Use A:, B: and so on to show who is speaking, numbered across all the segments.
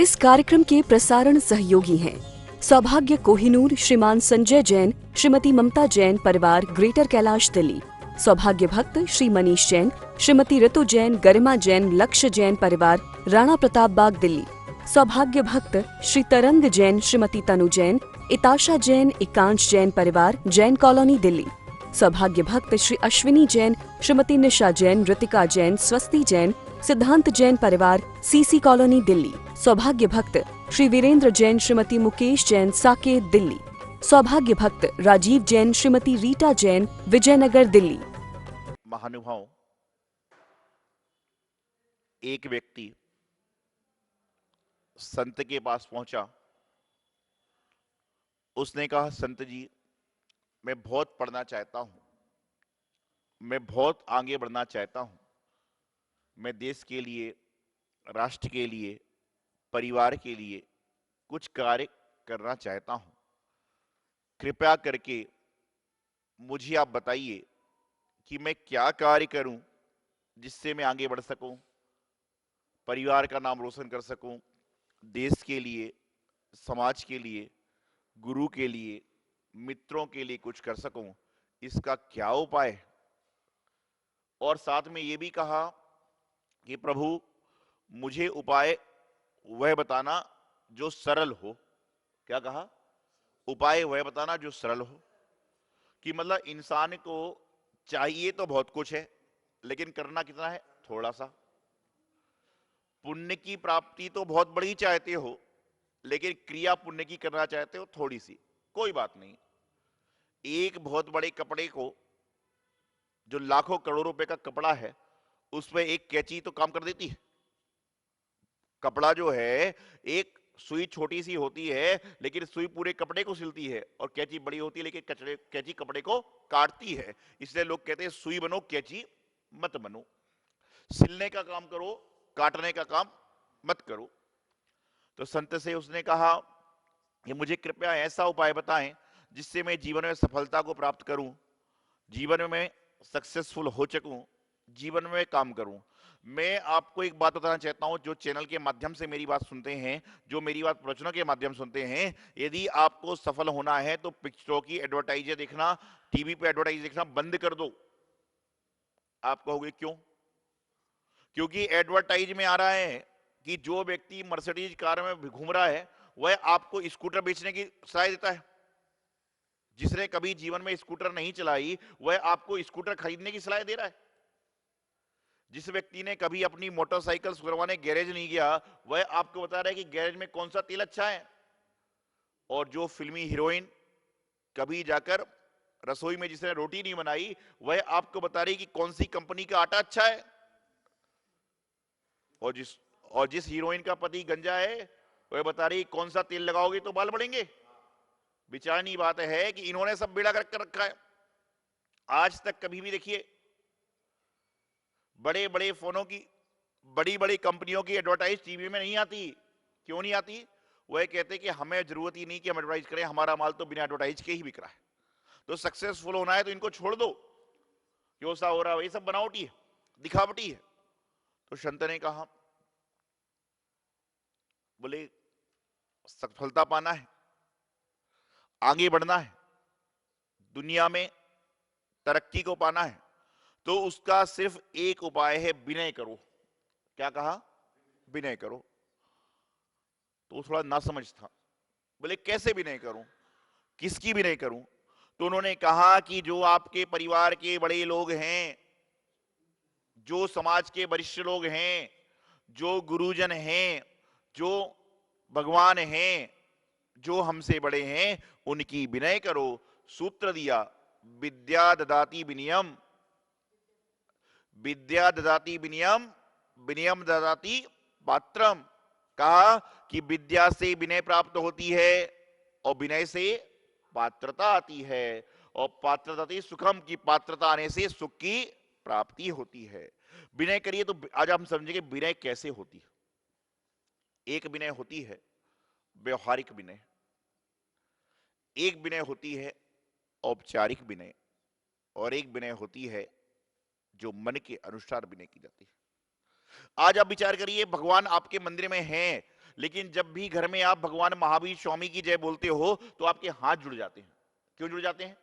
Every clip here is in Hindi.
A: इस कार्यक्रम के प्रसारण सहयोगी हैं सौभाग्य कोहिनूर, श्रीमान संजय जैन, श्रीमती ममता जैन, परिवार, ग्रेटर कैलाश, दिल्ली। सौभाग्य भक्त श्री मनीष जैन, श्रीमती ऋतु जैन, गरिमा जैन, लक्ष्य जैन, परिवार, राणा प्रताप बाग, दिल्ली। सौभाग्य भक्त श्री तरंग जैन, श्रीमती तनु जैन, इताशा जैन, एकांश जैन, परिवार, जैन कॉलोनी, दिल्ली। सौभाग्य भक्त श्री अश्विनी जैन, श्रीमती निशा जैन, ऋतिका जैन, स्वस्ति जैन, सिद्धांत जैन, परिवार, सीसी कॉलोनी, दिल्ली। सौभाग्य भक्त श्री वीरेंद्र जैन, श्रीमती मुकेश जैन, साकेत, दिल्ली। सौभाग्य भक्त राजीव जैन, श्रीमती रीटा जैन, विजयनगर, दिल्ली।
B: महानुभाव, एक व्यक्ति संत के पास पहुंचा। उसने कहा, संत जी, मैं बहुत पढ़ना चाहता हूं, मैं बहुत आगे बढ़ना चाहता हूं, मैं देश के लिए, राष्ट्र के लिए, परिवार के लिए कुछ कार्य करना चाहता हूं। कृपया करके मुझे आप बताइए कि मैं क्या कार्य करूं जिससे मैं आगे बढ़ सकूं, परिवार का नाम रोशन कर सकूं, देश के लिए, समाज के लिए, गुरु के लिए, मित्रों के लिए कुछ कर सकूं। इसका क्या उपाय है? और साथ में ये भी कहा कि प्रभु, मुझे उपाय वह बताना जो सरल हो। क्या कहा? उपाय वह बताना जो सरल हो। कि मतलब इंसान को चाहिए तो बहुत कुछ है, लेकिन करना कितना है? थोड़ा सा। पुण्य की प्राप्ति तो बहुत बड़ी चाहते हो, लेकिन क्रिया पुण्य की करना चाहते हो थोड़ी सी। कोई बात नहीं, एक बहुत बड़े कपड़े को, जो लाखों करोड़ों रुपए का कपड़ा है, उसमें एक कैंची तो काम कर देती है। कपड़ा जो है, एक सुई छोटी सी होती है, लेकिन सुई पूरे कपड़े को सिलती है, और कैंची बड़ी होती है, लेकिन कैंची कपड़े को काटती है। इसलिए लोग कहते हैं, सुई बनो, कैंची मत बनो। सिलने का काम करो, काटने का काम मत करो। तो संत से उसने कहा कि मुझे कृपया ऐसा उपाय बताएं जिससे मैं जीवन में सफलता को प्राप्त करूं, जीवन में सक्सेसफुल हो सकूं, जीवन में काम करूं। मैं आपको एक बात बताना चाहता हूं, जो चैनल के माध्यम से मेरी बात सुनते हैं, जो मेरी बात प्रवचनों के माध्यम सुनते हैं, यदि आपको सफल होना है तो पिक्चरों की एडवर्टाइज देखना, टीवी पे एडवर्टाइज देखना बंद कर दो। आप कहोगे क्यों? क्योंकि एडवर्टाइज में आ रहा है कि जो व्यक्ति मर्सिडीज कार में घूम रहा है, वह आपको स्कूटर बेचने की सलाह देता है। जिसने कभी जीवन में स्कूटर नहीं चलाई, वह आपको स्कूटर खरीदने की सलाह दे रहा है। जिस व्यक्ति ने कभी अपनी मोटरसाइकिल सुधरवाने गैरेज नहीं गया, वह आपको बता रहा है कि गैरेज में कौन सा तेल अच्छा है। और जो फिल्मी हीरोइन कभी जाकर रसोई में जिसने रोटी नहीं बनाई, वह आपको बता रही कि कौन सी कंपनी का आटा अच्छा है। और जिस हीरोइन का पति गंजा है, वह बता रही कौन सा तेल लगाओगे तो बाल बढ़ेंगे। विचारनीय बात है कि इन्होंने सब बेड़ा गर्क कर रखा है। आज तक कभी भी देखिए, बड़े बड़े फोनों की, बड़ी बड़ी कंपनियों की एडवर्टाइज टीवी में नहीं आती। क्यों नहीं आती? वह कहते कि हमें जरूरत ही नहीं कि हम एडवर्टाइज करें, हमारा माल तो बिना एडवर्टाइज के ही बिक रहा है। तो सक्सेसफुल होना है तो इनको छोड़ दो, जो सा हो रहा है ये सब बनावटी है, दिखावटी है। तो संत ने कहा, बोले सफलता पाना है, आगे बढ़ना है, दुनिया में तरक्की को पाना है, तो उसका सिर्फ एक उपाय है, विनय करो। क्या कहा? विनय करो। तो थोड़ा ना समझ था। बोले कैसे विनय करूं, किसकी विनय करूं? तो उन्होंने कहा कि जो आपके परिवार के बड़े लोग हैं, जो समाज के वरिष्ठ लोग हैं, जो गुरुजन हैं, जो भगवान हैं, जो हमसे बड़े हैं, उनकी विनय करो। सूत्र दिया, विद्या ददाति विनयम, विद्या ददाति विनयम, विनयम ददाति पात्रम। कहा कि विद्या से विनय प्राप्त होती है, और विनय से पात्रता आती है, और पात्रता से सुखम, की पात्रता आने से सुख की प्राप्ति होती है। विनय करिए। तो आज हम समझेंगे विनय कैसे होती है। एक विनय होती है व्यवहारिक विनय, एक विनय होती है औपचारिक विनय, और एक विनय होती है जो मन के अनुसार विनय की जाती है। आज आप विचार करिए, भगवान आपके मंदिर में हैं, लेकिन जब भी घर में आप भगवान महावीर स्वामी की जय बोलते हो तो आपके हाथ जुड़ जाते हैं। क्यों जुड़ जाते हैं?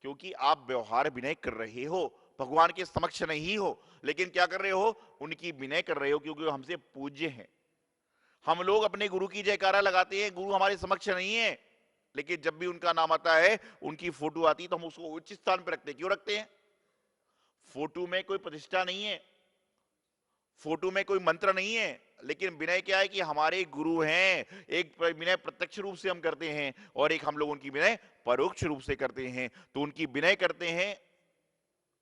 B: क्योंकि आप व्यवहार विनय कर रहे हो, भगवान के समक्ष नहीं हो, लेकिन क्या कर रहे हो? उनकी विनय कर रहे हो, क्योंकि वो हमसे पूज्य हैं। हम लोग अपने गुरु की जयकारा लगाते हैं, गुरु हमारे समक्ष नहीं है, लेकिन जब भी उनका नाम आता है, उनकी फोटो आती है, तो हम उसको उच्च स्थान पर रखते हैं। क्यों रखते हैं? फोटो में कोई प्रतिष्ठा नहीं है, फोटो में कोई मंत्र नहीं है, लेकिन विनय क्या है कि हमारे गुरु हैं। एक विनय प्रत्यक्ष रूप से हम करते हैं और एक हम लोग उनकी विनय परोक्ष रूप से करते हैं। तो उनकी विनय करते हैं,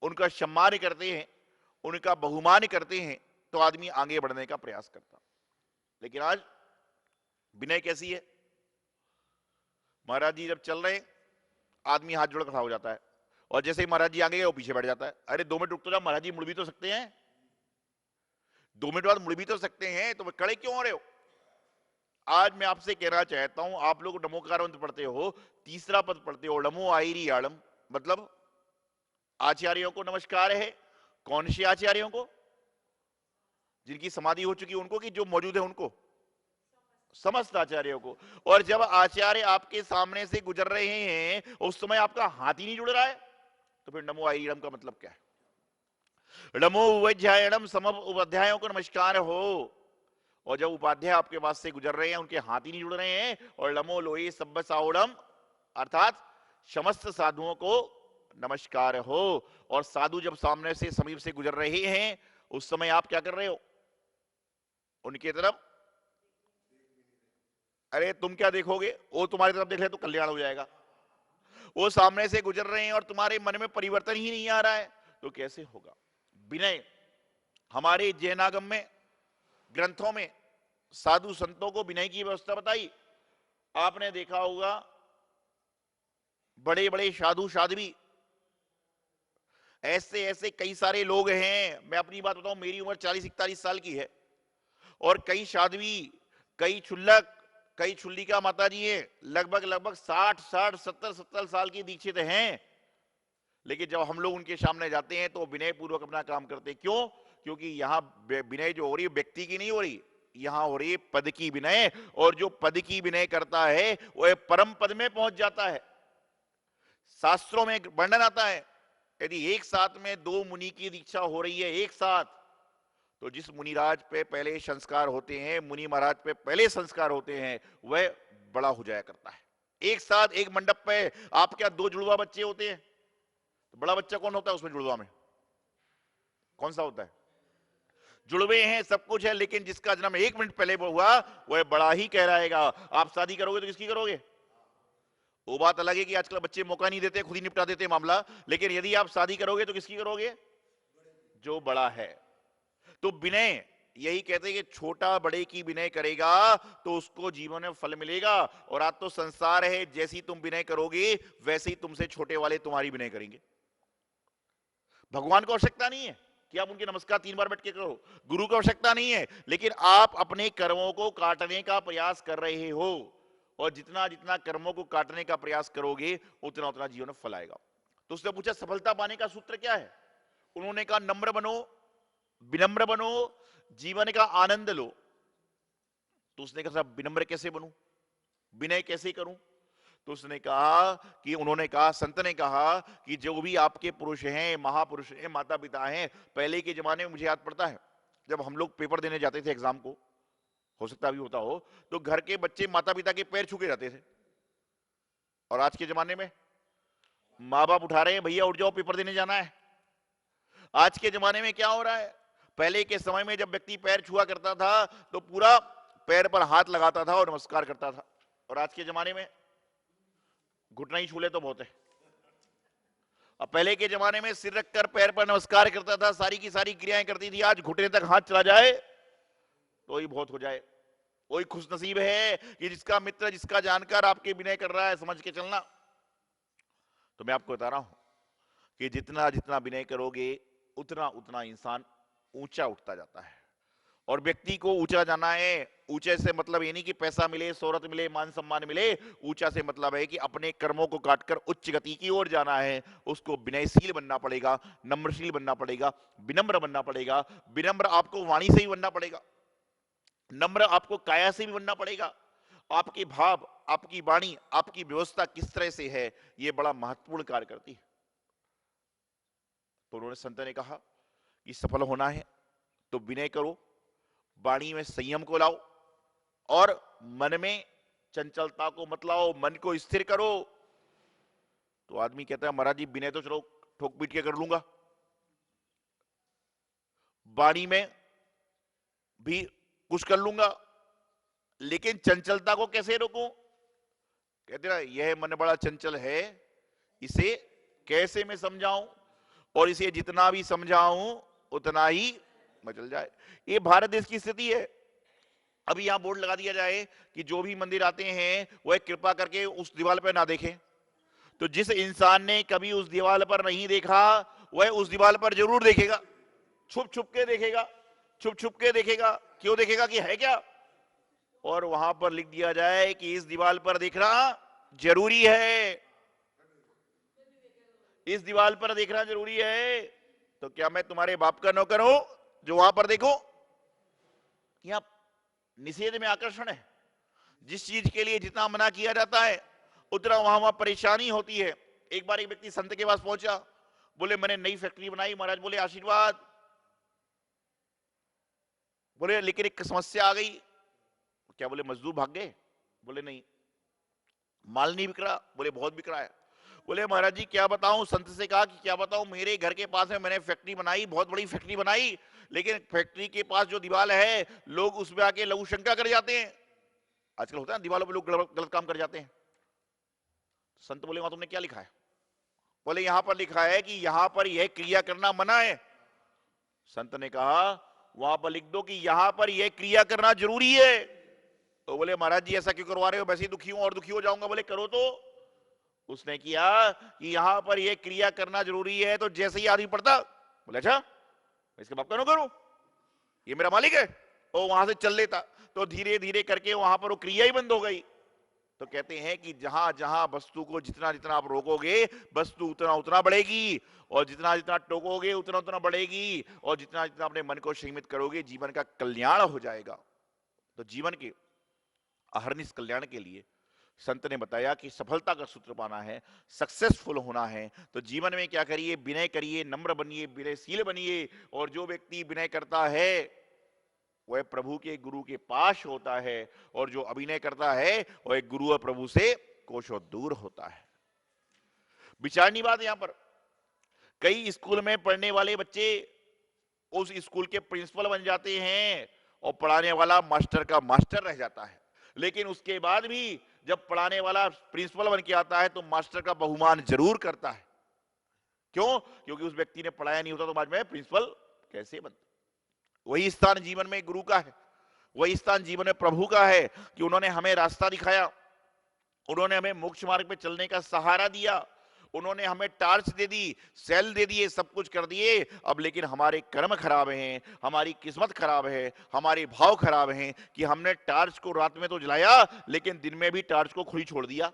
B: उनका सम्मान करते हैं, उनका बहुमान करते हैं, तो आदमी आगे बढ़ने का प्रयास करता। लेकिन आज विनय कैसी है? महाराज जी जब चल रहे, आदमी हाथ जोड़ खड़ा हो जाता है, और जैसे ही महाराज जी आगे गए वो पीछे बैठ जाता है। अरे 2 मिनट रुक तो जाओ, महाराज जी मुड़ भी तो सकते हैं, 2 मिनट बाद मुड़ भी तो सकते हैं, तो खड़े क्यों हो रहे हो? आज मैं आपसे कहना चाहता हूं, आप लोग नमोकार मंत्र पढ़ते हो, तीसरा पद पढ़ते हो, नमो आईरी आलम, मतलब आचार्यों को नमस्कार है। कौन से आचार्यों को? जिनकी समाधि हो चुकी उनको, कि जो मौजूद है उनको? समस्त आचार्यों को। और जब आचार्य आपके सामने से गुजर रहे हैं, उस समय आपका हाथ ही नहीं जुड़ रहा है, तो फिर नमो आईरीडम का मतलब क्या है? नमो उपाध्यायणम, सम उपाध्यायों को नमस्कार हो। और जब उपाध्याय आपके पास से गुजर रहे हैं, उनके हाथ ही नहीं जुड़ रहे हैं, और नमो लोई सब्ब साउडम, अर्थात समस्त साधुओं को नमस्कार हो। और साधु जब सामने से समीप से गुजर रहे हैं, उस समय आप क्या कर रहे हो? उनकी तरफ, अरे तुम क्या देखोगे, वो तुम्हारी तरफ देख ले तो कल्याण हो जाएगा। वो सामने से गुजर रहे हैं और तुम्हारे मन में परिवर्तन ही नहीं आ रहा है, तो कैसे होगा? विनय हमारे जैनागम में, ग्रंथों में साधु संतों को विनय की व्यवस्था बताई। आपने देखा होगा बड़े बड़े साधु साध्वी, ऐसे ऐसे कई सारे लोग हैं। मैं अपनी बात बताऊं, मेरी उम्र 40-41 साल की है, और कई साध्वी, कई छुल्लक, कई छुल्लिका माता जी हैं, लगभग 60 70 साल की दीक्षित हैं। लेकिन जब हम लोग उनके सामने जाते हैं तो विनय पूर्वक अपना काम करते हैं। क्यों? क्योंकि यहां विनय जो हो रही है व्यक्ति की नहीं हो रही, यहां हो रही है पद की विनय। और जो पद की विनय करता है वह परम पद में पहुंच जाता है। शास्त्रों में वर्णन आता है, यदि एक साथ में 2 मुनि की दीक्षा हो रही है एक साथ, तो जिस मुनिराज पे पहले संस्कार होते हैं, मुनि महाराज पे पहले संस्कार होते हैं, वह बड़ा हो जाया करता है। एक साथ एक मंडप पे आप क्या 2 जुड़वा बच्चे होते हैं, तो बड़ा बच्चा कौन होता है उसमें? जुड़वा में कौन सा होता है? जुड़वे हैं, सब कुछ है, लेकिन जिसका जन्म 1 मिनट पहले हुआ वह बड़ा ही कहलाएगा। आप शादी करोगे तो किसकी करोगे? वो बात अलग है कि आजकल बच्चे मौका नहीं देते, खुद ही निपटा देते मामला, लेकिन यदि आप शादी करोगे तो किसकी करोगे? जो बड़ा है। तो विनय यही कहते हैं कि छोटा बड़े की विनय करेगा तो उसको जीवन में फल मिलेगा। और आज तो संसार है, जैसी तुम विनय करोगे वैसे ही तुमसे छोटे वाले तुम्हारी विनय करेंगे। भगवान को आवश्यकता नहीं है कि आप उनके नमस्कार 3 बार बैठ के करो, गुरु को आवश्यकता नहीं है, लेकिन आप अपने कर्मों को काटने का प्रयास कर रहे हो, और जितना जितना कर्मों को काटने का प्रयास करोगे उतना उतना जीवन में फल आएगा। तो उसने पूछा सफलता पाने का सूत्र क्या है? उन्होंने कहा नम्र बनो, विनम्र बनो, जीवन का आनंद लो। तो उसने कहा विनम्र कैसे बनूं, विनय कैसे करूं? तो उसने कहा कि, उन्होंने कहा, संत ने कहा कि जो भी आपके पुरुष हैं, महापुरुष हैं, माता पिता हैं, पहले के जमाने में मुझे याद पड़ता है जब हम लोग पेपर देने जाते थे एग्जाम को, हो सकता भी होता हो, तो घर के बच्चे माता पिता के पैर छू के जाते थे। और आज के जमाने में माँ बाप उठा रहे हैं, भैया उठ जाओ पेपर देने जाना है। आज के जमाने में क्या हो रहा है? पहले के समय में जब व्यक्ति पैर छुआ करता था तो पूरा पैर पर हाथ लगाता था और नमस्कार करता था, और आज के जमाने में घुटना ही छू ले तो बहुत है। अब पहले के जमाने में सिर रखकर पैर पर नमस्कार करता था, सारी की सारी क्रियाएं करती थी। आज घुटने तक हाथ चला जाए तो ही बहुत हो जाए। वही खुश नसीब है कि जिसका मित्र, जिसका जानकार आपके विनय कर रहा है, समझ के चलना। तो मैं आपको बता रहा हूं कि जितना जितना विनय करोगे उतना उतना इंसान ऊंचा उठता जाता है। और व्यक्ति को ऊंचा जाना है, ऊंचे से मतलब ये नहीं कि पैसा मिले, शोहरत मिले, मान सम्मान मिले। ऊंचा से मतलब है कि अपने कर्मों को काटकर उच्च गति की ओर जाना है। उसको विनयशील बनना पड़ेगा, नम्रशील बनना पड़ेगा, विनम्र बनना पड़ेगा। विनम्र आपको वाणी से ही बनना पड़ेगा। नम्र आपको काया से भी बनना पड़ेगा। आपके भाव, आपकी वाणी, आपकी व्यवस्था किस तरह से है, यह बड़ा महत्वपूर्ण कार्य करती है। तो उन्होंने संत ने कहा कि सफल होना है तो विनय करो, वाणी में संयम को लाओ और मन में चंचलता को मत लाओ, मन को स्थिर करो। तो आदमी कहता है महाराज जी विनय तो चलो ठोक पीट के कर लूंगा, वाणी में भी कुछ कर लूंगा, लेकिन चंचलता को कैसे रोकूं? कहते ना यह मन बड़ा चंचल है, इसे कैसे मैं समझाऊं, और इसे जितना भी समझाऊं उतना ही मचल जाए। ये भारत देश की स्थिति है। अभी यहां बोर्ड लगा दिया जाए कि जो भी मंदिर आते हैं वह कृपा करके उस दीवार पर ना देखें, तो जिस इंसान ने कभी उस दीवार पर नहीं देखा वह उस दीवार पर जरूर देखेगा, छुप छुप के देखेगा, छुप छुप के देखेगा। क्यों देखेगा कि है क्या? और वहां पर लिख दिया जाए कि इस दीवार पर देखना जरूरी है, इस दीवार पर देखना जरूरी है। तो क्या मैं तुम्हारे बाप का नौकर हूं जो वहां पर देखो? यहां निषेध में आकर्षण है। जिस चीज के लिए जितना मना किया जाता है उतना वहां परेशानी होती है। एक बार एक व्यक्ति संत के पास पहुंचा, बोले मैंने नई फैक्ट्री बनाई। महाराज बोले आशीर्वाद। बोले लेकिन एक समस्या आ गई। क्या? बोले मजदूर भाग गए। बोले नहीं। माल नहीं बिक रहा। बोले बहुत बिक रहा है। बोले महाराज जी क्या बताऊं? संत से कहा कि क्या बताऊं, मेरे घर के पास में मैंने फैक्ट्री बनाई, बहुत बड़ी फैक्ट्री बनाई, लेकिन फैक्ट्री के पास जो दीवार है लोग उसमें आके लघु शंका कर जाते हैं। आजकल होता है दीवारों पे लोग गलत काम कर जाते हैं। संत बोले वहां तुमने क्या लिखा है? बोले यहां पर लिखा है कि यहां पर यह क्रिया करना मना है। संत ने कहा वहां पर लिख दो कि यहां पर यह क्रिया करना जरूरी है। तो बोले महाराज जी ऐसा क्यों करवा रहे हो, वैसे ही दुखी हूं और दुखी हो जाऊंगा। बोले करो तो। उसने किया कि यहां पर यह क्रिया करना जरूरी है, तो जैसे ही आदमी पढ़ता, बोले अच्छा इसके बाप का नो करूं, ये मेरा मालिक है, और वहां से चल लेता। तो धीरे धीरे करके वहां पर वो क्रिया ही बंद हो गई। तो कहते हैं कि जहां जहां वस्तु को जितना जितना आप रोकोगे वस्तु उतना उतना बढ़ेगी, और जितना जितना टोकोगे उतना उतना बढ़ेगी, और जितना जितना अपने मन को सीमित करोगे जीवन का कल्याण हो जाएगा। तो जीवन के अहर्निश कल्याण के लिए संत ने बताया कि सफलता का सूत्र पाना है, सक्सेसफुल होना है, तो जीवन में क्या करिए? विनय करिए, नम्र बनिए, विनयशील बनिए। और जो व्यक्ति विनय करता है वह प्रभु के गुरु के पास होता है, और जो अभिनय करता है वह गुरु और प्रभु से कोसों दूर होता है। विचारनी बात यहां पर, कई स्कूल में पढ़ने वाले बच्चे उस स्कूल के प्रिंसिपल बन जाते हैं और पढ़ाने वाला मास्टर का मास्टर रह जाता है। लेकिन उसके बाद भी जब पढ़ाने वाला प्रिंसिपल बन के आता है तो मास्टर का बहुमान जरूर करता है। क्यों? क्योंकि उस व्यक्ति ने पढ़ाया नहीं होता तो बाद में प्रिंसिपल कैसे बनता। वही स्थान जीवन में गुरु का है, वही स्थान जीवन में प्रभु का है कि उन्होंने हमें रास्ता दिखाया, उन्होंने हमें मोक्ष मार्ग पे चलने का सहारा दिया, उन्होंने हमें टार्च दे दी, सेल दे दिए, सब कुछ कर दिए। अब लेकिन हमारे कर्म खराब हैं, हमारी किस्मत खराब है, हमारे भाव खराब हैं कि हमने टार्च को रात में तो जलाया लेकिन दिन में भी टार्च को खुली छोड़ दिया।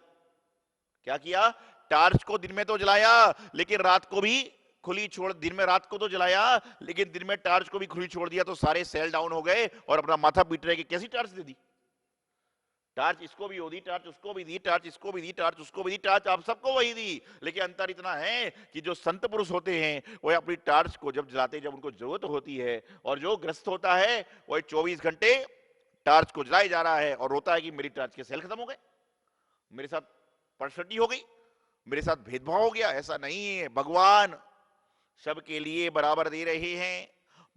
B: क्या किया? टार्च को दिन में तो जलाया लेकिन रात को भी खुली छोड़, दिन में रात को तो जलाया लेकिन दिन में टार्च को भी खुली छोड़ दिया। तो सारे सेल डाउन हो गए और अपना माथा पीट रहे कि कैसी टार्च दे दी, टार्च इसको भी हो दी, टार्च उसको भी दी, टार्च इसको भी दी, टार्च उसको भी दी, टार्च आप सबको वही दी। लेकिन अंतर इतना है कि जो संत पुरुष होते हैं वह अपनी टार्च को जब जलाते जब उनको जरूरत होती है, और जो ग्रस्त होता है वह 24 घंटे टार्च को जलाए जा रहा है और रोता है कि मेरी टार्च के सेल खत्म हो गए, मेरे साथ परसटी हो गई, मेरे साथ भेदभाव हो गया। ऐसा नहीं है, भगवान सबके लिए बराबर दे रहे हैं।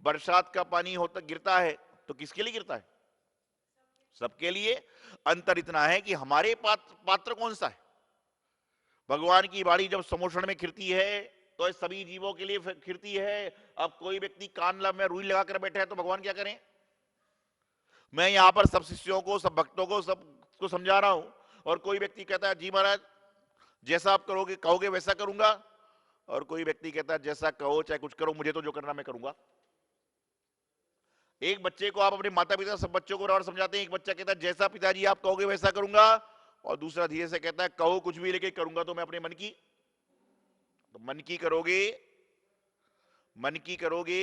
B: बरसात का पानी होता गिरता है तो किसके लिए गिरता है? सबके लिए। अंतर इतना है कि हमारे पात्र कौन सा है। भगवान की बाड़ी जब समोषण में खिरती है तो सभी जीवों के लिए खिरती है। अब कोई व्यक्ति कान में रुई लगाकर बैठा है तो भगवान क्या करें? मैं यहां पर सब शिष्यों को, सब भक्तों को, सबको समझा रहा हूं, और कोई व्यक्ति कहता है जी महाराज जैसा आप करोगे कहोगे वैसा करूंगा, और कोई व्यक्ति कहता है जैसा कहो चाहे कुछ करो, मुझे तो जो करना मैं करूंगा। एक बच्चे को आप अपने माता पिता सब बच्चों को बराबर समझाते हैं, एक बच्चा कहता है जैसा पिताजी आप कहोगे वैसा करूंगा, और दूसरा धीरे से कहता है कहो कुछ भी लेके करूंगा तो मैं अपने मन की। तो मन की करोगे, मन की करोगे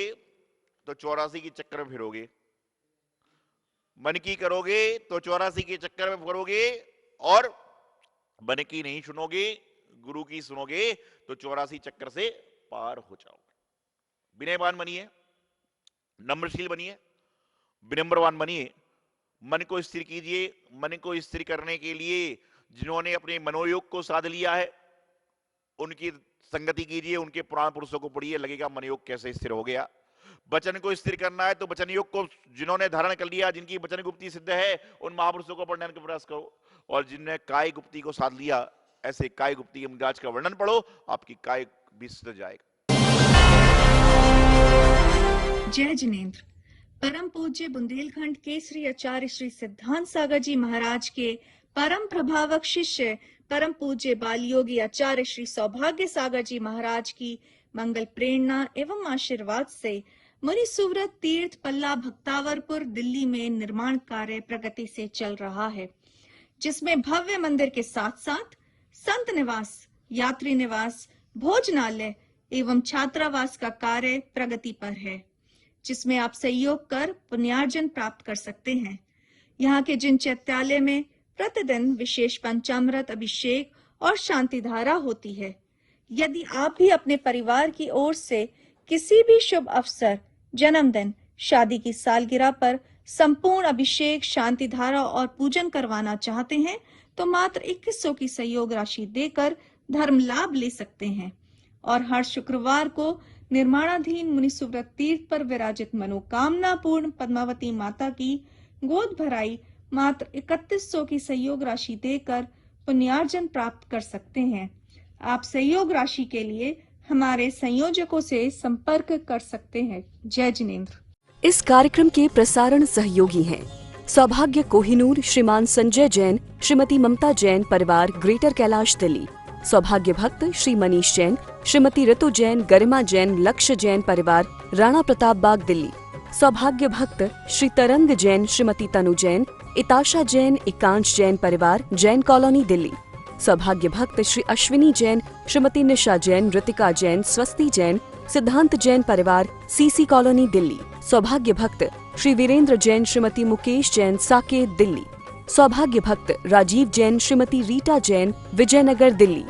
B: तो 84 की चक्कर में फिरोगे, मन की करोगे तो 84 के चक्कर में पड़ोगे, और मन की नहीं सुनोगे, गुरु की सुनोगे तो 84 चक्कर से पार हो जाओगे। विनयवान बनिए, नम्रशील बनिए, विनम्रवान बनिए, मन को स्थिर कीजिए। मन को स्थिर करने के लिए जिन्होंने अपने मनोयोग को साध लिया है उनकी संगति कीजिए, उनके पुराण पुरुषों को पढ़िए, लगेगा मनयोग कैसे स्थिर हो गया। वचन को स्थिर करना है तो वचन योग को जिन्होंने धारण कर लिया, जिनकी वचन गुप्ती सिद्ध है, उन महापुरुषों को पढ़ने का प्रयास करो। और जिनने काय गुप्ती को साध लिया, ऐसे काय गुप्ती यमराज का वर्णन पढ़ो, आपकी काय भी सिद्ध जाएगा।
C: जय जिनेंद्र। परम पूज्य बुंदेलखंड केसरी आचार्य श्री सिद्धांत सागर जी महाराज के परम प्रभावक शिष्य परम पूज्य बाल योगी आचार्य श्री सौभाग्य सागर जी महाराज की मंगल प्रेरणा एवं आशीर्वाद से मुनि सुव्रत तीर्थ पल्ला भक्तावरपुर दिल्ली में निर्माण कार्य प्रगति से चल रहा है, जिसमें भव्य मंदिर के साथ साथ संत निवास, यात्री निवास, भोजनालय एवं छात्रावास का कार्य प्रगति पर है, जिसमें आप सहयोग कर पुण्यार्जन प्राप्त कर सकते हैं। यहाँ के जिन चैत्यालय में प्रतिदिन विशेष पंचामृत अभिषेक और शांति धारा होती है, यदि आप भी अपने परिवार की ओर से किसी भी शुभ अवसर, जन्मदिन, शादी की सालगिरह पर संपूर्ण अभिषेक, शांति धारा और पूजन करवाना चाहते हैं तो मात्र 2100 की सहयोग राशि देकर धर्म लाभ ले सकते हैं। और हर शुक्रवार को निर्माणाधीन मुनि सुव्रत तीर्थ पर विराजित मनोकामना पूर्ण पद्मावती माता की गोद भराई मात्र 3100 की सहयोग राशि देकर पुण्यार्जन प्राप्त कर सकते हैं। आप सहयोग राशि के लिए हमारे संयोजकों से संपर्क कर सकते हैं। जय जिनेंद्र।
A: इस कार्यक्रम के प्रसारण सहयोगी हैं सौभाग्य कोहिनूर, श्रीमान संजय जैन, श्रीमती ममता जैन, परिवार, ग्रेटर कैलाश दिल्ली। सौभाग्य भक्त श्री मनीष जैन, श्रीमती ऋतु जैन, गरिमा जैन, लक्ष्य जैन, परिवार, राणा प्रताप बाग दिल्ली। सौभाग्य भक्त श्री तरंग जैन, श्रीमती तनु जैन, इताशा जैन, एकांश जैन, परिवार, जैन कॉलोनी दिल्ली। सौभाग्य भक्त श्री अश्विनी जैन, श्रीमती निशा जैन, ऋतिका जैन, स्वस्ति जैन, सिद्धांत जैन, परिवार, सीसी कॉलोनी दिल्ली। सौभाग्य भक्त श्री वीरेंद्र जैन, श्रीमती मुकेश जैन, साकेत दिल्ली। सौभाग्य भक्त राजीव जैन, श्रीमती रीटा जैन, विजयनगर दिल्ली।